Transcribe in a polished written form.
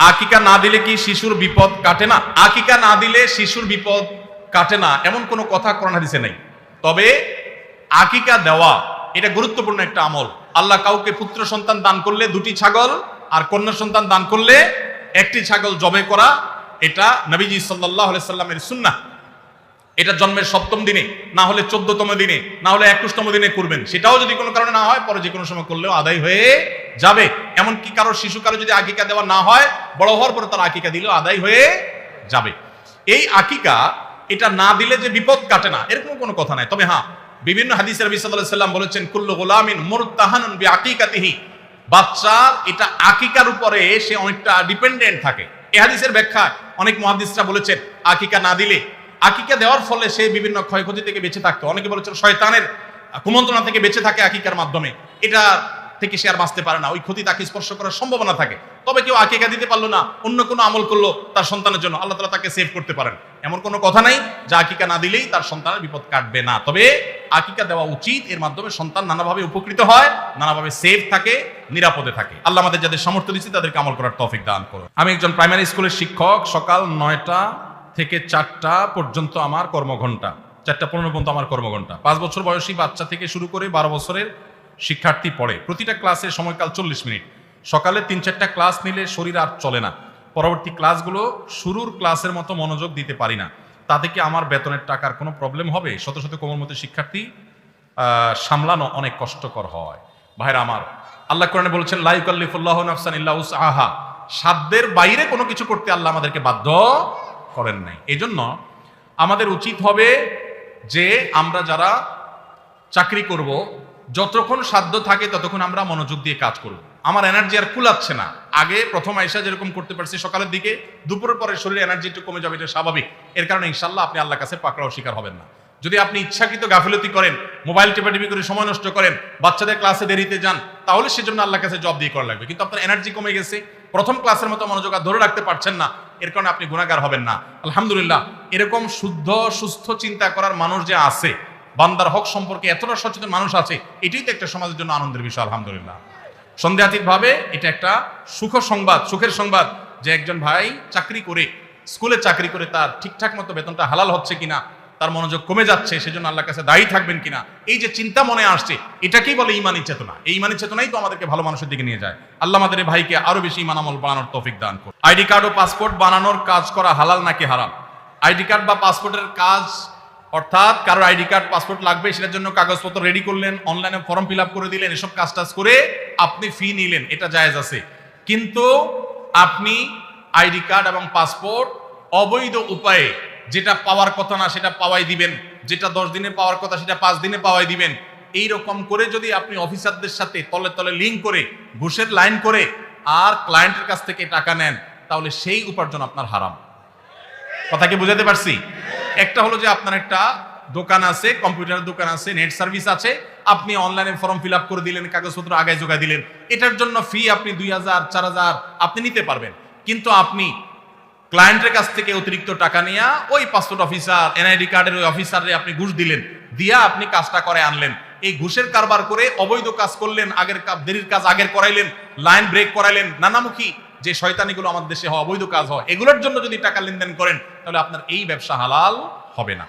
আকিকা না দিলে কি শিশুর বিপদ কাটে না? আকিকা না দিলে শিশুর বিপদ কাটে না এমন কোনো কথা কোরআন হাদিসে নেই। তবে আকিকা দেওয়া এটা গুরুত্বপূর্ণ একটা আমল। আল্লাহ কাউকে পুত্র সন্তান দান করলে 2টি ছাগল, আর কন্যা সন্তান দান করলে 1টি ছাগল জবে করা, এটা নবীজি সাল্লাল্লাহু আলাইহি সাল্লামের সুন্নাহ। এটা জন্মের 7ম দিনে, না হলে 14তম দিনে, না হলে 21তম দিনে করবেন। সেটাও যদি কোনো কারণে না হয়, পরে যে কোনো সময় করলেও আদায় হয়ে যাবে। এমনকি কারো শিশু কারো যদি আকিকা দেওয়া না হয়, বড় হওয়ার পরে তার আকিকা দিলেও আদায় হয়ে যাবে। এই আকিকা এটা না দিলে যে বিপদ কাটে না এরকম কোনো কথা নাই। তবে হ্যাঁ, বিভিন্ন হাদিসে নবী সাল্লাল্লাহু আলাইহি সাল্লাম বলেছেন, কুল্লু গুলামিন মুরতাহানুন বিআকিকাতিহি, বাচ্চার এটা আকিকার উপরে সে অনেকটা ডিপেন্ডেন্ট থাকে। এই হাদিসের ব্যাখ্যা অনেক মুহাদ্দিসরা বলেছেন, আকিকা না দিলে, আকিকা দেওয়ার ফলে সে বিভিন্ন ক্ষয়ক্ষতি থেকে বেঁচে থাকতো। অনেকে বলেছেন শয়তানের কুমন্ত্রণা থেকে বেঁচে থাকে আকিকার মাধ্যমে, এটা থেকে সে আর বাঁচতে পারে না, ওই ক্ষতি তাকে স্পর্শ করার সম্ভাবনা থাকে। তবে কেউ আকিকা দিতে পারলো না, অন্য কোনো আমল করলো তার সন্তানের জন্য, আল্লাহ তাআলা তাকে সেভ করতে পারেন। এমন কোনো কথা নাই যে আকিকা না দিলেই তার সন্তানের বিপদ কাটবে না। তবে আকিকা দেওয়া উচিত, এর মাধ্যমে সন্তান নানাভাবে উপকৃত হয়, নানাভাবে সেভ থাকে, নিরাপদে থাকে। আল্লাহ আমাদের যাদের সামর্থ্য দিচ্ছে তাদেরকে আমল করার তৌফিক দান করুন। আমি একজন প্রাইমারি স্কুলের শিক্ষক। সকাল 9টা থেকে 4টা পর্যন্ত আমার কর্মঘণ্টা, 4:15 পর্যন্ত আমার কর্মঘণ্টা। 5 বছর বয়সী বাচ্চা থেকে শুরু করে 12 বছরের শিক্ষার্থী পড়ে। প্রতিটা ক্লাসে সময়কাল 40 মিনিট। সকালে 3-4টা ক্লাস নিলে শরীর আর চলে না। পরবর্তী ক্লাসগুলো শুরুর ক্লাসের মতো মনোযোগ দিতে পারি না। তাতে কি আমার বেতনের টাকার কোনো প্রবলেম হবে? শত শত কোমলমতি শিক্ষার্থী সামলানো অনেক কষ্টকর হয়। ভাইরা আমার, আল্লাহ কোরআনে বলেছেন, লা ইউকাল্লিফুল্লাহু নাফসান ইল্লা উসআহা, সাধ্যের বাইরে কোনো কিছু করতে আল্লাহ আমাদেরকে বাধ্য করেন নাই। এজন্য আমাদের উচিত হবে যে আমরা যারা চাকরি করব, যতক্ষণ সাধ্য থাকে ততক্ষণ আমরা মনোযোগ দিয়ে কাজ করব। আমার এনার্জি আর কুলাচ্ছে না। আগে প্রথম আয়সা যেরকম করতে পারছি সকালের দিকে, দুপুরের পরে শরীরে এনার্জি একটু কমে যাবে, এটা স্বাভাবিক। এর কারণে ইনশাল্লাহ আপনি আল্লাহর কাছে পাকড়াও শিকার হবেন না। যদি আপনি ইচ্ছাকৃত গাফিলতি করেন, মোবাইল টেপাটিপি করে সময় নষ্ট করেন, বাচ্চাদের ক্লাসে দেরিতে যান, তাহলে সেজন্য আল্লাহর কাছে জব দিয়ে করা লাগবে। কিন্তু আপনার এনার্জি কমে গেছে, প্রথম ক্লাসের মতো মনোযোগ আর ধরে রাখতে পারছেন না, এর কারণে আপনি গুনাহগার হবেন না। আলহামদুলিল্লাহ, এরকম শুদ্ধ সুস্থ চিন্তা করার মানুষ যে আছে, বান্দার হক সম্পর্কে এতটা সচেতন মানুষ আছে, এটাই তো একটা সমাজের জন্য আনন্দের বিষয়। আলহামদুলিল্লাহ, সন্দেহাতীত ভাবে এটা একটা সুখের সংবাদ যে একজন ভাই চাকরি করে, স্কুলে চাকরি করে তার ঠিকঠাক মতো বেতনটা হালাল হচ্ছে কিনা, তার মনোযোগ কমে যাচ্ছে, সেজন্য আল্লাহর কাছে দায়ী থাকবেন কিনা, এই যে চিন্তা মনে আসছে, এটাকেই বলে ঈমানী চেতনা। এই ঈমানী চেতনাই তো আমাদেরকে ভালো মানুষের দিকে নিয়ে যায়। আল্লাহ আমাদের এই ভাইকে আরো বেশি ঈমান আমল বানানোর তৌফিক দান করুন। আইডি কার্ড ও পাসপোর্ট বানানোর কাজ করা হালাল নাকি হারাম? আইডি কার্ড বা পাসপোর্টের কাজ, অর্থাৎ কারোর আইডি কার্ড পাসপোর্ট লাগবে, সেটার জন্য কাগজপত্র রেডি করলেন, অনলাইনে ফর্ম ফিল আপ করে দিলেন, এসব কাজ করে আপনি ফি নিলেন, এটা জায়েজ আছে। কিন্তু আপনি আইডি কার্ড এবং পাসপোর্ট অবৈধ উপায়ে যেটা পাওয়ার কথা না সেটা পাওয়াই দিবেন, যেটা 10 দিনে পাওয়ার কথা সেটা 5 দিনে পাওয়াই দিবেন, এই রকম করে যদি আপনি অফিসারদের সাথে তলে তলে লিঙ্ক করে, ঘুষের লাইন করে আর ক্লায়েন্টের কাছ থেকে টাকা নেন, তাহলে সেই উপার্জন আপনার হারাম। কথা কি বুঝাতে পারছি? একটা হলো যে আপনার একটা দোকান আছে, কম্পিউটারের দোকান আছে, নেট সার্ভিস আছে, আপনি অনলাইনে ফর্ম ফিল আপ করে দিলেন, কাগজপত্র আগায় জোগায় দিলেন, এটার জন্য ফি আপনি 2000 4000 আপনি নিতে পারবেন। কিন্তু আপনি ক্লায়েন্টের কাছ থেকে অতিরিক্ত টাকা নিয়ে ওই পাসপোর্ট অফিসার, এনআইডি কার্ডের ওই অফিসারে আপনি ঘুষ দিলেন, দিয়া আপনি কাজটা করে আনলেন। এই ঘুষের কারবার করে অবৈধ কাজ করলেন, দেরির কাজ আগের করাইলেন, লাইন ব্রেক করাইলেন, নানামুখী যে শয়তানিগুলো আমাদের দেশে হয়, অবৈধ কাজ হয়, এগুলোর জন্য যদি টাকা লেনদেন করেন, তাহলে আপনার এই ব্যবসা হালাল হবে না।